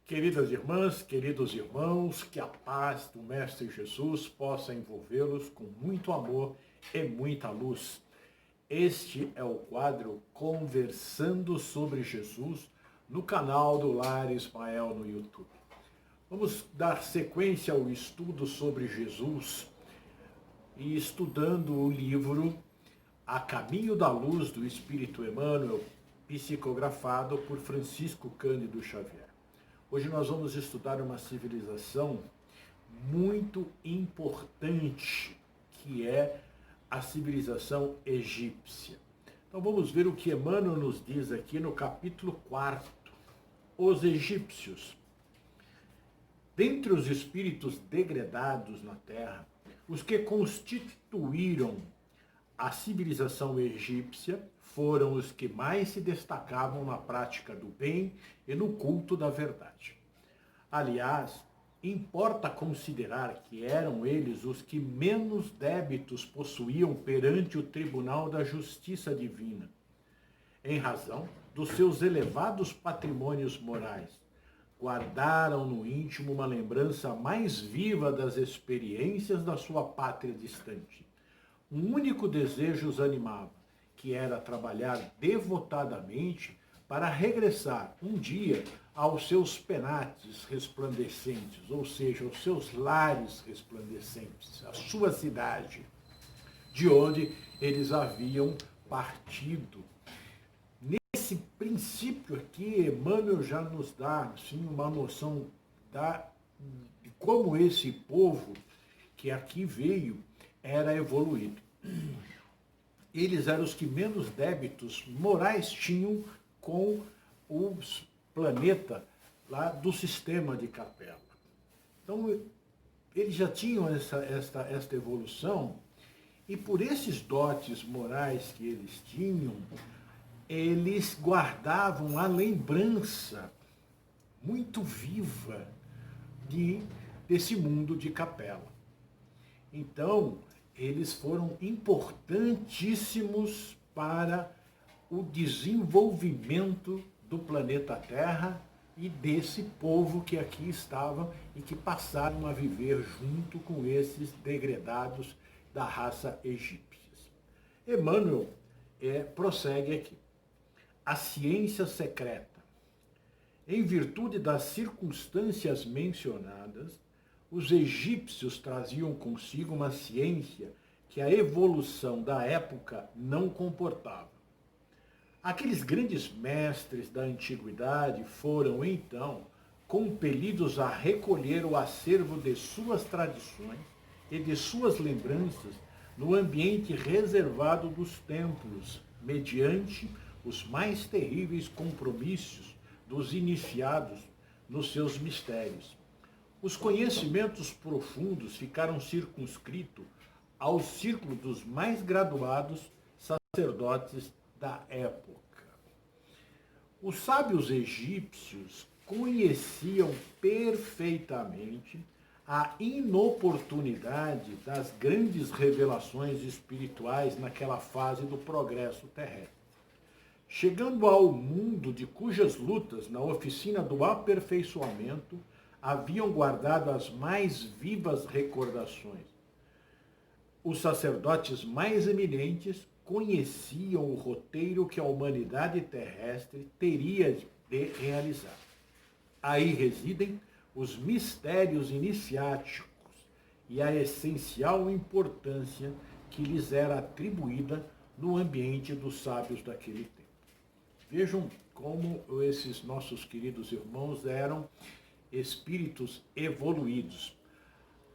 Queridas irmãs, queridos irmãos, que a paz do Mestre Jesus possa envolvê-los com muito amor e muita luz. Este é o quadro Conversando sobre Jesus no canal do Lar Ismael no YouTube. Vamos dar sequência ao estudo sobre Jesus e estudando o livro A Caminho da Luz do Espírito Emmanuel, psicografado por Francisco Cândido Xavier. Hoje nós vamos estudar uma civilização muito importante, que é a civilização egípcia. Então vamos ver o que Emmanuel nos diz aqui no capítulo 4. Os egípcios. Dentre os espíritos degradados na Terra, os que constituíram a civilização egípcia foram os que mais se destacavam na prática do bem e no culto da verdade. Aliás, importa considerar que eram eles os que menos débitos possuíam perante o Tribunal da Justiça Divina, em razão dos seus elevados patrimônios morais. Guardaram no íntimo uma lembrança mais viva das experiências da sua pátria distante. Um único desejo os animava, que era trabalhar devotadamente para regressar um dia aos seus penates resplandecentes, ou seja, aos seus lares resplandecentes, à sua cidade, de onde eles haviam partido. Nesse princípio aqui, Emmanuel já nos dá assim, uma noção de como esse povo que aqui veio era evoluído. Eles eram os que menos débitos morais tinham com o planeta lá do sistema de Capela. Então, eles já tinham esta evolução, e por esses dotes morais que eles tinham, eles guardavam a lembrança muito viva desse mundo de Capela. Então, eles foram importantíssimos para o desenvolvimento do planeta Terra e desse povo que aqui estava e que passaram a viver junto com esses degredados da raça egípcia. Emmanuel prossegue aqui. A ciência secreta. Em virtude das circunstâncias mencionadas, os egípcios traziam consigo uma ciência que a evolução da época não comportava. Aqueles grandes mestres da antiguidade foram, então, compelidos a recolher o acervo de suas tradições e de suas lembranças no ambiente reservado dos templos, mediante os mais terríveis compromissos dos iniciados nos seus mistérios. Os conhecimentos profundos ficaram circunscritos ao círculo dos mais graduados sacerdotes da época. Os sábios egípcios conheciam perfeitamente a inoportunidade das grandes revelações espirituais naquela fase do progresso terrestre. Chegando ao mundo de cujas lutas, na oficina do aperfeiçoamento, haviam guardado as mais vivas recordações. Os sacerdotes mais eminentes conheciam o roteiro que a humanidade terrestre teria de realizar. Aí residem os mistérios iniciáticos e a essencial importância que lhes era atribuída no ambiente dos sábios daquele tempo. Vejam como esses nossos queridos irmãos eram espíritos evoluídos.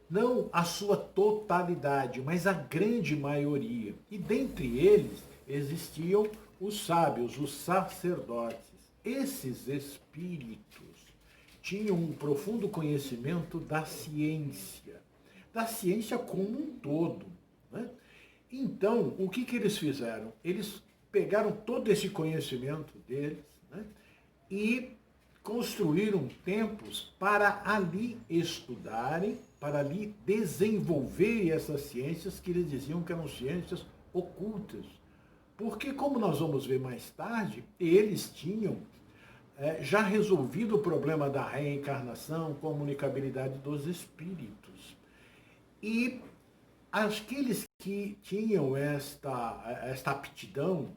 Não a sua totalidade, mas a grande maioria. E dentre eles existiam os sábios, os sacerdotes. Esses espíritos tinham um profundo conhecimento da ciência como um todo, né? Então, o que eles fizeram? Eles pegaram todo esse conhecimento deles, né, e construíram templos para ali estudarem, para ali desenvolverem essas ciências que eles diziam que eram ciências ocultas. Porque, como nós vamos ver mais tarde, eles tinham já resolvido o problema da reencarnação, comunicabilidade dos espíritos. E aqueles que tinham esta aptidão,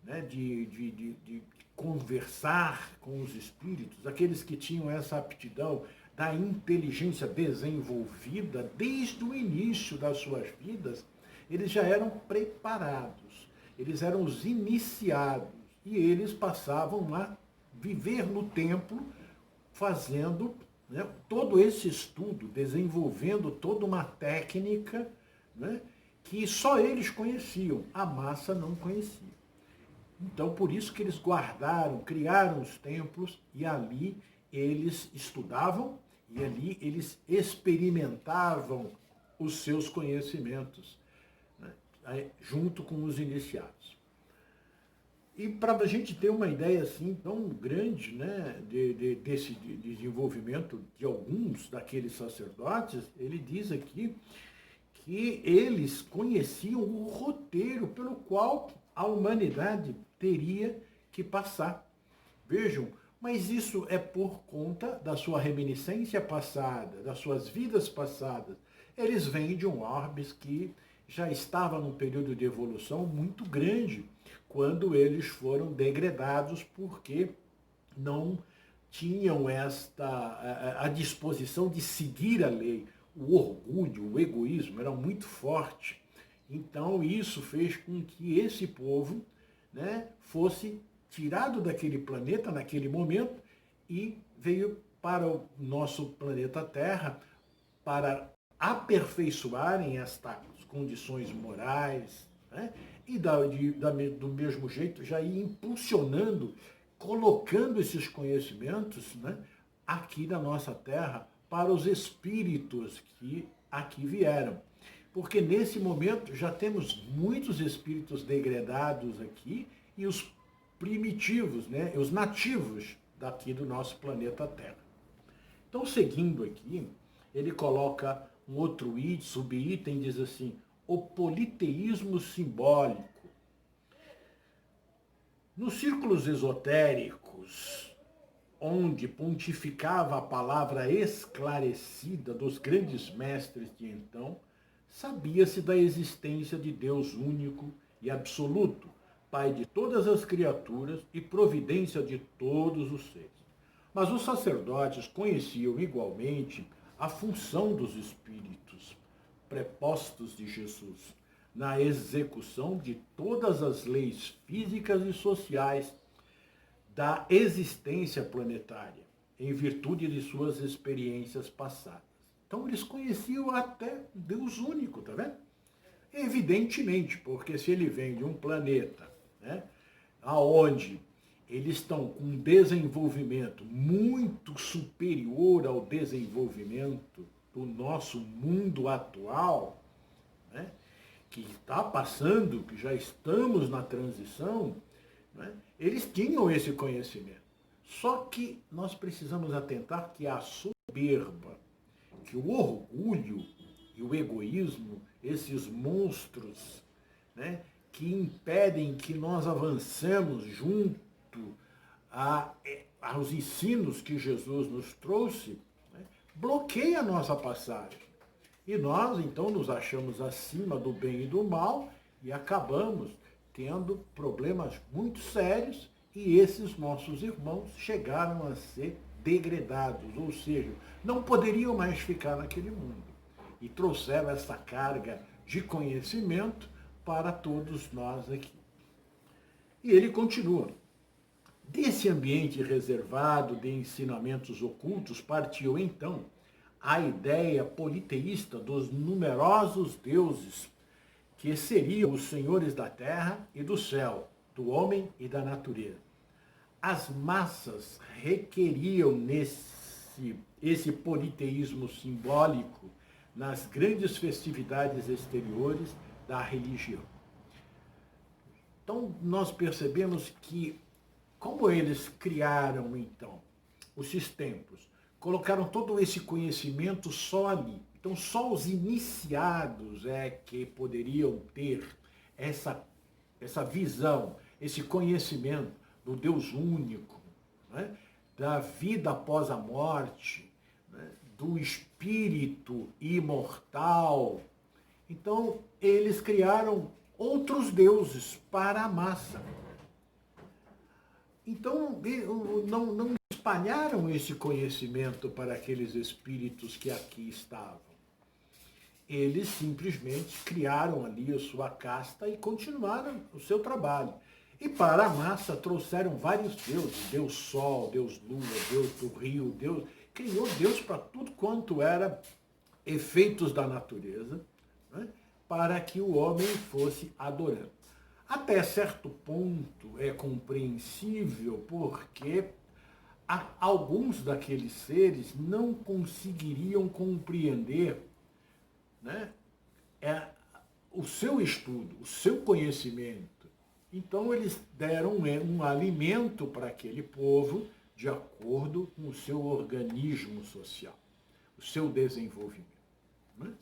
né, de conversar com os espíritos, aqueles que tinham essa aptidão da inteligência desenvolvida desde o início das suas vidas, eles já eram preparados, eles eram os iniciados e eles passavam a viver no templo fazendo, né, todo esse estudo, desenvolvendo toda uma técnica, né, que só eles conheciam, a massa não conhecia. Então, por isso que eles guardaram, criaram os templos e ali eles estudavam e ali eles experimentavam os seus conhecimentos, né, junto com os iniciados. E para a gente ter uma ideia assim tão grande, né, desse desenvolvimento de alguns daqueles sacerdotes, ele diz aqui que eles conheciam o roteiro pelo qual a humanidade teria que passar. Vejam, mas isso é por conta da sua reminiscência passada, das suas vidas passadas. Eles vêm de um orbis que já estava num período de evolução muito grande, quando eles foram degradados porque não tinham a disposição de seguir a lei. O orgulho, o egoísmo era muito forte. Então isso fez com que esse povo, né, fosse tirado daquele planeta naquele momento e veio para o nosso planeta Terra para aperfeiçoarem estas condições morais, né, e do mesmo jeito já ir impulsionando, colocando esses conhecimentos, né, aqui na nossa Terra para os espíritos que aqui vieram. Porque nesse momento já temos muitos espíritos degradados aqui e os primitivos, né, os nativos daqui do nosso planeta Terra. Então, seguindo aqui, ele coloca um outro subitem, diz assim, o politeísmo simbólico. Nos círculos esotéricos, onde pontificava a palavra esclarecida dos grandes mestres de então, sabia-se da existência de Deus único e absoluto, Pai de todas as criaturas e providência de todos os seres. Mas os sacerdotes conheciam igualmente a função dos espíritos prepostos de Jesus na execução de todas as leis físicas e sociais da existência planetária, em virtude de suas experiências passadas. Então eles conheciam até Deus único, tá vendo? Evidentemente, porque se ele vem de um planeta, né, aonde eles estão com um desenvolvimento muito superior ao desenvolvimento do nosso mundo atual, né, que está passando, que já estamos na transição, né, eles tinham esse conhecimento. Só que nós precisamos atentar que a soberba, que o orgulho e o egoísmo, esses monstros, né, que impedem que nós avancemos junto aos ensinos que Jesus nos trouxe, né, bloqueia a nossa passagem. E nós, então, nos achamos acima do bem e do mal e acabamos tendo problemas muito sérios e esses nossos irmãos chegaram a ser degradados, ou seja, não poderiam mais ficar naquele mundo. E trouxeram essa carga de conhecimento para todos nós aqui. E ele continua. Desse ambiente reservado de ensinamentos ocultos partiu então a ideia politeísta dos numerosos deuses, que seriam os senhores da terra e do céu, do homem e da natureza. As massas requeriam esse politeísmo simbólico nas grandes festividades exteriores da religião. Então, nós percebemos que, como eles criaram, então, esses templos, colocaram todo esse conhecimento só ali. Então, só os iniciados é que poderiam ter essa visão, esse conhecimento do Deus único, né, da vida após a morte, né, do espírito imortal. Então, eles criaram outros deuses para a massa. Então, não espalharam esse conhecimento para aqueles espíritos que aqui estavam. Eles simplesmente criaram ali a sua casta e continuaram o seu trabalho. E para a massa trouxeram vários deuses, Deus Sol, Deus Lua, Deus do Rio, Deus... Criou Deus para tudo quanto era efeitos da natureza, né, para que o homem fosse adorando. Até certo ponto é compreensível porque alguns daqueles seres não conseguiriam compreender, né, o seu estudo, o seu conhecimento. Então eles deram um alimento para aquele povo de acordo com o seu organismo social, o seu desenvolvimento, né?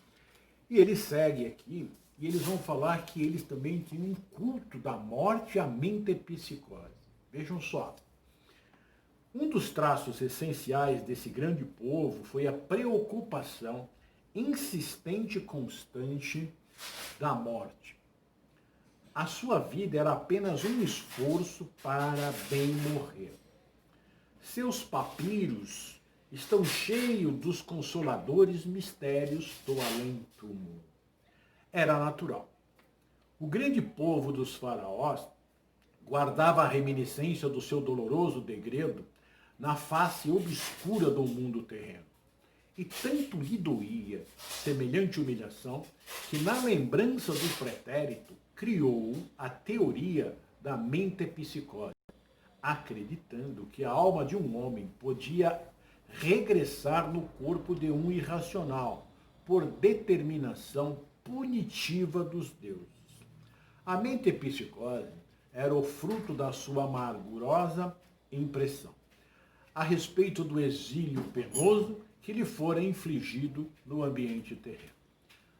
E ele segue aqui, e eles vão falar que eles também tinham um culto da morte à mentepsicose. Vejam só. Um dos traços essenciais desse grande povo foi a preocupação insistente e constante da morte. A sua vida era apenas um esforço para bem morrer. Seus papiros estão cheios dos consoladores mistérios do além-túmulo. Era natural. O grande povo dos faraós guardava a reminiscência do seu doloroso degredo na face obscura do mundo terreno. E tanto lhe doía semelhante humilhação que, na lembrança do pretérito, criou a teoria da mentepsicose, acreditando que a alma de um homem podia regressar no corpo de um irracional, por determinação punitiva dos deuses. A mentepsicose era o fruto da sua amargurosa impressão a respeito do exílio penoso que lhe fora infligido no ambiente terreno.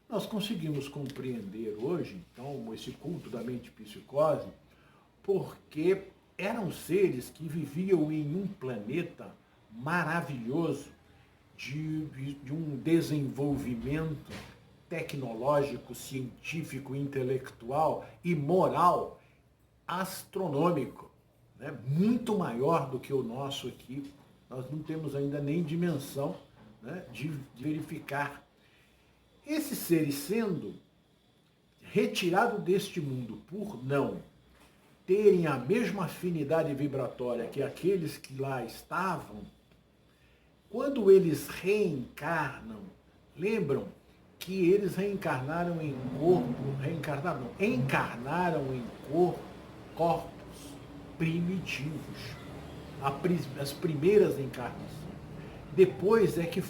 Nós conseguimos compreender hoje, então, esse culto da mentepsicose, porque eram seres que viviam em um planeta maravilhoso, de um desenvolvimento tecnológico, científico, intelectual e moral astronômico, né? Muito maior do que o nosso aqui. Nós não temos ainda nem dimensão, né, de verificar. Esses seres sendo retirados deste mundo por não terem a mesma afinidade vibratória que aqueles que lá estavam, quando eles reencarnam, lembram que eles reencarnaram em encarnaram em corpos primitivos, as primeiras encarnações. Depois é que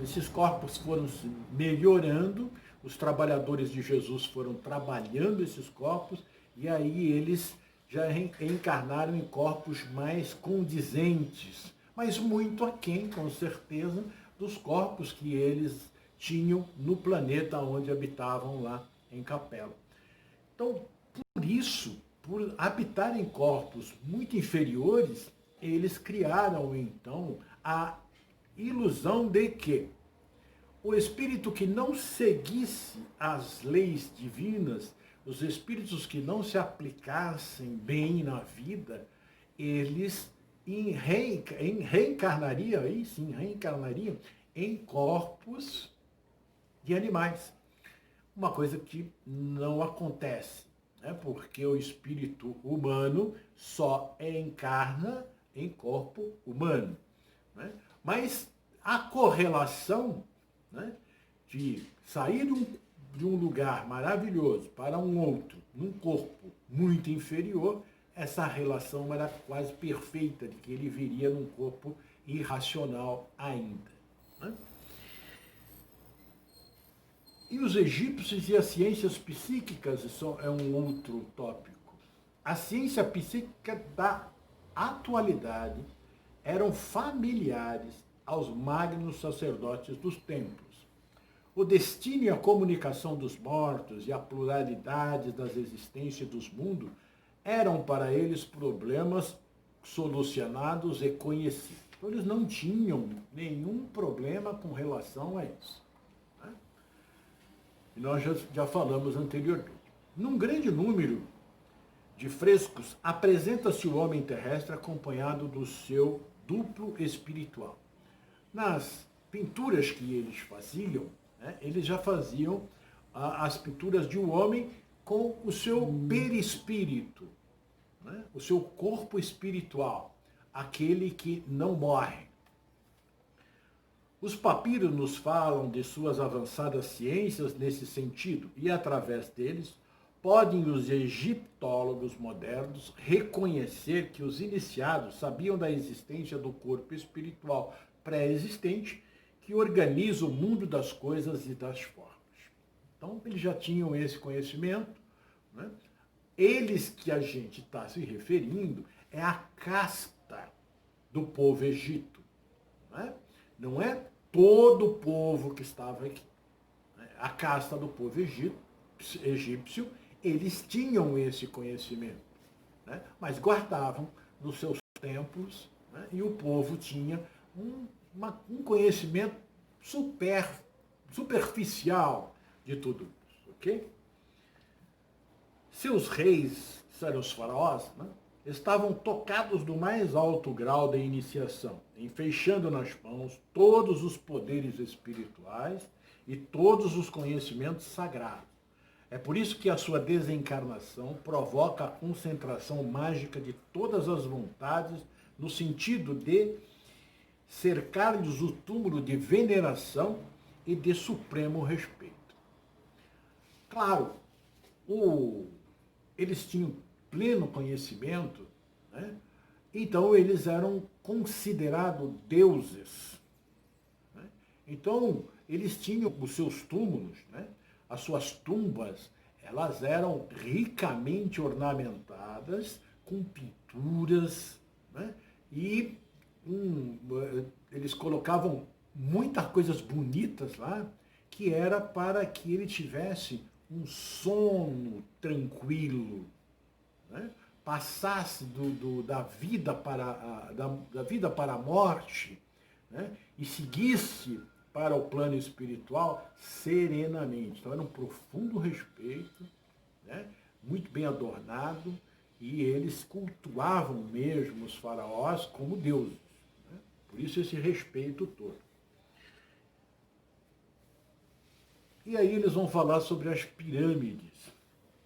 esses corpos foram se melhorando, os trabalhadores de Jesus foram trabalhando esses corpos, e aí eles já reencarnaram em corpos mais condizentes, mas muito aquém, com certeza, dos corpos que eles tinham no planeta onde habitavam lá em Capela. Então, por isso, por habitarem corpos muito inferiores, eles criaram, então, a ilusão de que o espírito que não seguisse as leis divinas, os espíritos que não se aplicassem bem na vida, eles reencarnariam em corpos de animais. Uma coisa que não acontece, né? Porque o espírito humano só encarna em corpo humano, né? Mas a correlação, né, de sair de um lugar maravilhoso para um outro, num corpo muito inferior, essa relação era quase perfeita, de que ele viria num corpo irracional ainda, né? E os egípcios e as ciências psíquicas, isso é um outro tópico. A ciência psíquica da atualidade eram familiares aos magnos sacerdotes dos templos. O destino e a comunicação dos mortos e a pluralidade das existências dos mundos eram para eles problemas solucionados e conhecidos. Então, eles não tinham nenhum problema com relação a isso. Né? E nós já falamos anteriormente. Num grande número de frescos, apresenta-se o homem terrestre acompanhado do seu duplo espiritual. Nas pinturas que eles faziam, né, eles já faziam as pinturas de um homem com o seu perispírito, né, o seu corpo espiritual, aquele que não morre. Os papiros nos falam de suas avançadas ciências nesse sentido, e através deles podem os egiptólogos modernos reconhecer que os iniciados sabiam da existência do corpo espiritual pré-existente que organiza o mundo das coisas e das formas. Então, eles já tinham esse conhecimento, né? Eles que a gente está se referindo é a casta do povo egito, né? Não é todo o povo que estava aqui. A casta do povo egípcio, eles tinham esse conhecimento, né? Mas guardavam nos seus templos, né? E o povo tinha um conhecimento superficial de tudo isso, ok? Seus reis, que eram os faraós, né, estavam tocados do mais alto grau da iniciação, enfeixando nas mãos todos os poderes espirituais e todos os conhecimentos sagrados. É por isso que a sua desencarnação provoca a concentração mágica de todas as vontades, no sentido de cercar-lhes o túmulo de veneração e de supremo respeito. Claro, eles tinham pleno conhecimento, né? Então eles eram considerados deuses. Né? Então, eles tinham os seus túmulos, né? As suas tumbas, elas eram ricamente ornamentadas com pinturas, né? E eles colocavam muitas coisas bonitas lá, que era para que ele tivesse um sono tranquilo, né? Passasse da vida para a morte, né? E seguisse para o plano espiritual serenamente. Então era um profundo respeito, né? Muito bem adornado, e eles cultuavam mesmo os faraós como deuses. Né? Por isso esse respeito todo. E aí eles vão falar sobre as pirâmides.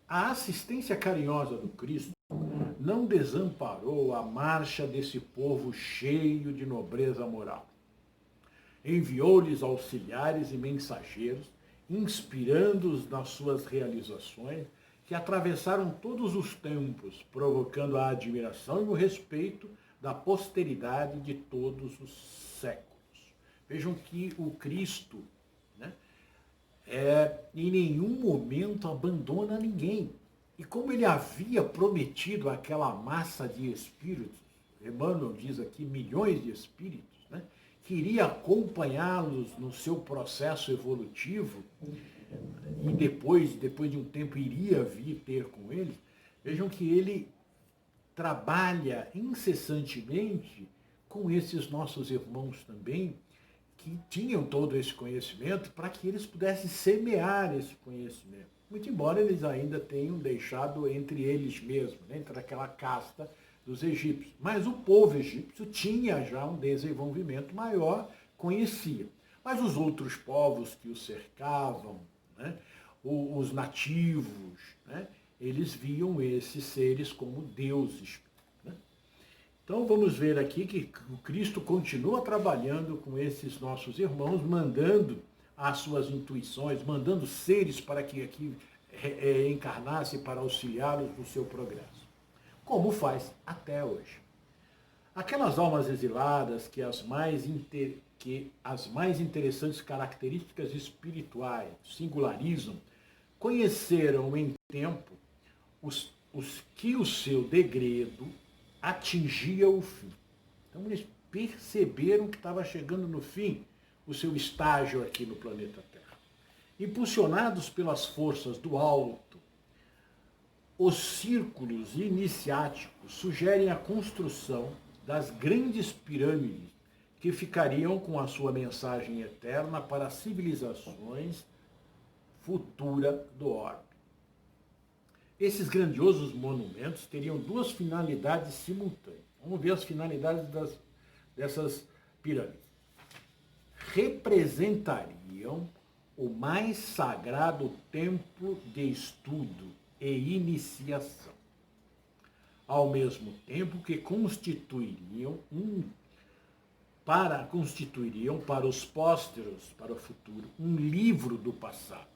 A assistência carinhosa do Cristo não desamparou a marcha desse povo cheio de nobreza moral. Enviou-lhes auxiliares e mensageiros, inspirando-os nas suas realizações, que atravessaram todos os tempos, provocando a admiração e o respeito da posteridade de todos os séculos. Vejam que o Cristo, né, em nenhum momento abandona ninguém. E como ele havia prometido àquela massa de espíritos, Emmanuel diz aqui milhões de espíritos, né, que iria acompanhá-los no seu processo evolutivo, e depois de um tempo iria vir ter com eles, vejam que ele trabalha incessantemente com esses nossos irmãos também, que tinham todo esse conhecimento, para que eles pudessem semear esse conhecimento. Muito embora eles ainda tenham deixado entre eles mesmos, né, entre aquela casta dos egípcios. Mas o povo egípcio tinha já um desenvolvimento maior, conhecia. Mas os outros povos que o cercavam, né, os nativos, né, eles viam esses seres como deuses. Né? Então vamos ver aqui que o Cristo continua trabalhando com esses nossos irmãos, mandando as suas intuições, mandando seres para que aqui encarnassem para auxiliá-los no seu progresso. Como faz até hoje. Aquelas almas exiladas que as mais interessantes características espirituais singularizam, conheceram em tempo os que o seu degredo atingia o fim. Então eles perceberam que estava chegando no fim o seu estágio aqui no planeta Terra. Impulsionados pelas forças do alto, Os círculos iniciáticos sugerem a construção das grandes pirâmides que ficariam com a sua mensagem eterna para as civilizações futuras do orbe. Esses grandiosos monumentos teriam duas finalidades simultâneas. Vamos ver as finalidades dessas pirâmides. Representariam o mais sagrado templo de estudo e iniciação, ao mesmo tempo que constituiriam para os pósteros, para o futuro, um livro do passado,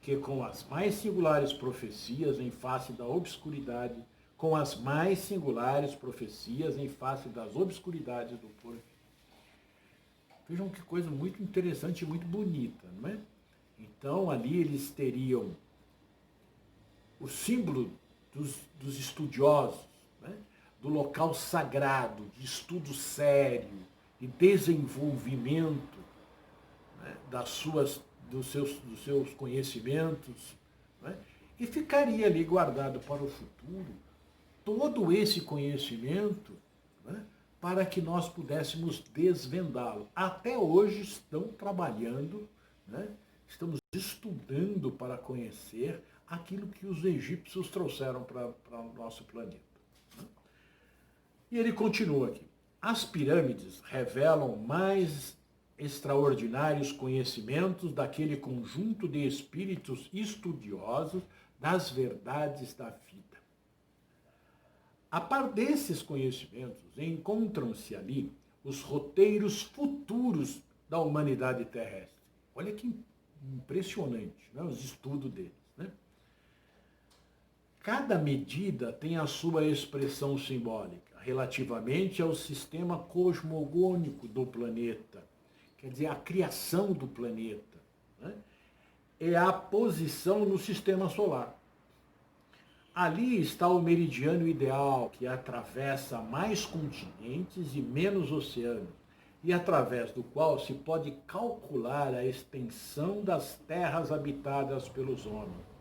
que com as mais singulares profecias em face da obscuridade, das obscuridades do porvir. Vejam que coisa muito interessante e muito bonita, não é? Então, ali eles teriam o símbolo dos estudiosos, né? Do local sagrado, de estudo sério, de desenvolvimento, né? dos seus conhecimentos, né? E ficaria ali guardado para o futuro todo esse conhecimento, né? Para que nós pudéssemos desvendá-lo. Até hoje estão trabalhando, né? Estamos estudando para conhecer aquilo que os egípcios trouxeram para o nosso planeta. E ele continua aqui. As pirâmides revelam mais extraordinários conhecimentos daquele conjunto de espíritos estudiosos das verdades da vida. A par desses conhecimentos, encontram-se ali os roteiros futuros da humanidade terrestre. Olha que impressionante, né? Os estudos deles. Né? Cada medida tem a sua expressão simbólica relativamente ao sistema cosmogônico do planeta, quer dizer, a criação do planeta, né? E a posição no sistema solar. Ali está o meridiano ideal, que atravessa mais continentes e menos oceanos, e através do qual se pode calcular a extensão das terras habitadas pelos homens.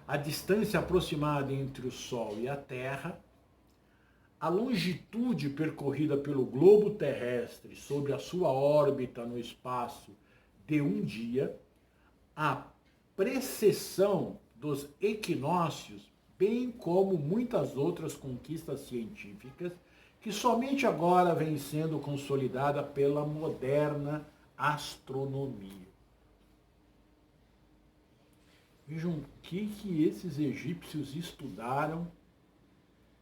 A distância aproximada entre o Sol e a Terra, a longitude percorrida pelo globo terrestre sobre a sua órbita no espaço de um dia, a precessão dos equinócios, bem como muitas outras conquistas científicas, que somente agora vem sendo consolidada pela moderna astronomia. Vejam o que esses egípcios estudaram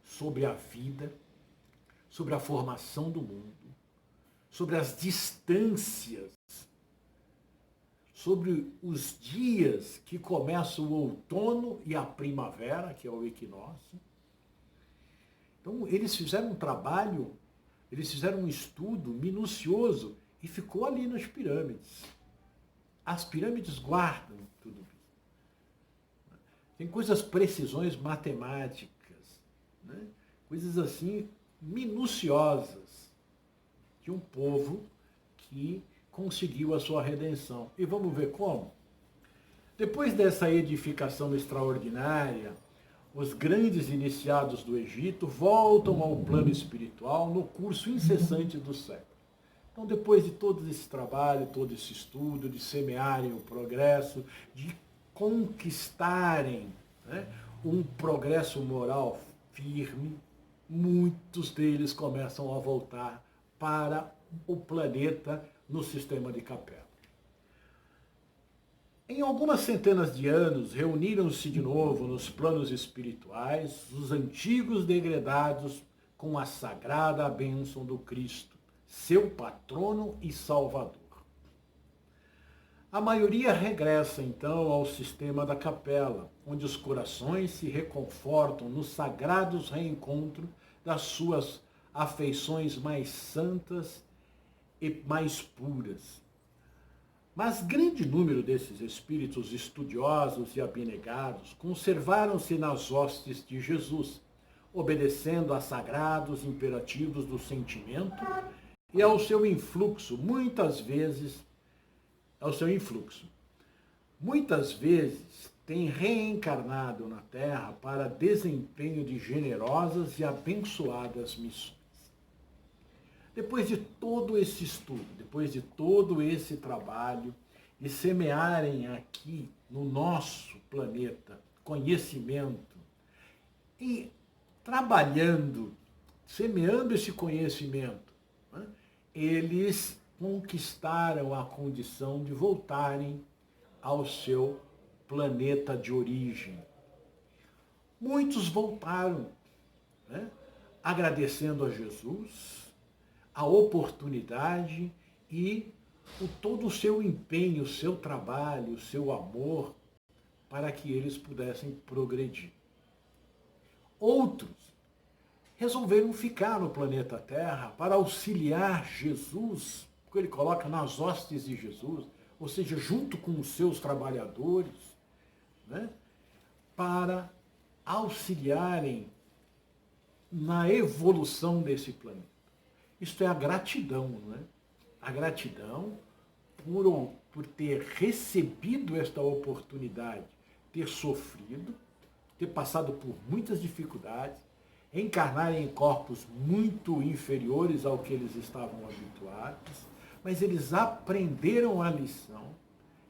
sobre a vida, sobre a formação do mundo, sobre as distâncias, sobre os dias que começam o outono e a primavera, que é o equinócio. Então, eles fizeram um trabalho, eles fizeram um estudo minucioso e ficou ali nas pirâmides. As pirâmides guardam tudo isso. Tem precisões matemáticas, né? Coisas assim minuciosas de um povo que conseguiu a sua redenção. E vamos ver como? Depois dessa edificação extraordinária, os grandes iniciados do Egito voltam ao plano espiritual no curso incessante do século. Então, depois de todo esse trabalho, todo esse estudo, de semearem o progresso, de conquistarem, né, um progresso moral firme, muitos deles começam a voltar para o planeta no sistema de Capela. Em algumas centenas de anos, reuniram-se de novo nos planos espirituais os antigos degredados com a sagrada bênção do Cristo, seu patrono e salvador. A maioria regressa, então, ao sistema da capela, onde os corações se reconfortam nos sagrados reencontros das suas afeições mais santas e mais puras. Mas grande número desses espíritos estudiosos e abnegados conservaram-se nas hostes de Jesus, obedecendo a sagrados imperativos do sentimento e ao seu influxo, muitas vezes tem reencarnado na Terra para desempenho de generosas e abençoadas missões. Depois de todo esse estudo, depois de todo esse trabalho, de semearem aqui no nosso planeta conhecimento e trabalhando, semeando esse conhecimento, né, eles conquistaram a condição de voltarem ao seu planeta de origem. Muitos voltaram, né, agradecendo a Jesus a oportunidade e todo o seu empenho, o seu trabalho, o seu amor, para que eles pudessem progredir. Outros resolveram ficar no planeta Terra para auxiliar Jesus, porque ele coloca nas hostes de Jesus, ou seja, junto com os seus trabalhadores, né, para auxiliarem na evolução desse planeta. Isto é a gratidão, não é? A gratidão por ter recebido esta oportunidade, ter sofrido, ter passado por muitas dificuldades, encarnarem em corpos muito inferiores ao que eles estavam habituados, mas eles aprenderam a lição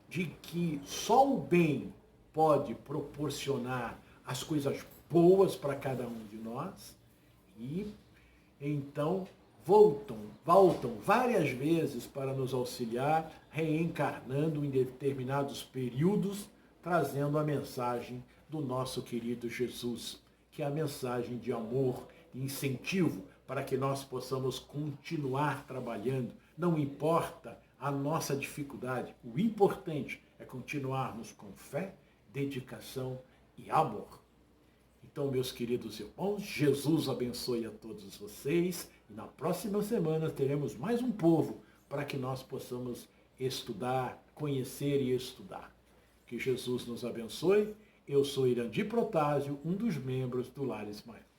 de que só o bem pode proporcionar as coisas boas para cada um de nós e então voltam várias vezes para nos auxiliar, reencarnando em determinados períodos, trazendo a mensagem do nosso querido Jesus, que é a mensagem de amor e incentivo para que nós possamos continuar trabalhando. Não importa a nossa dificuldade, o importante é continuarmos com fé, dedicação e amor. Então, meus queridos irmãos, Jesus abençoe a todos vocês e na próxima semana teremos mais um povo para que nós possamos estudar, conhecer e estudar. Que Jesus nos abençoe. Eu sou Irandi Protásio, um dos membros do Lar Ismael.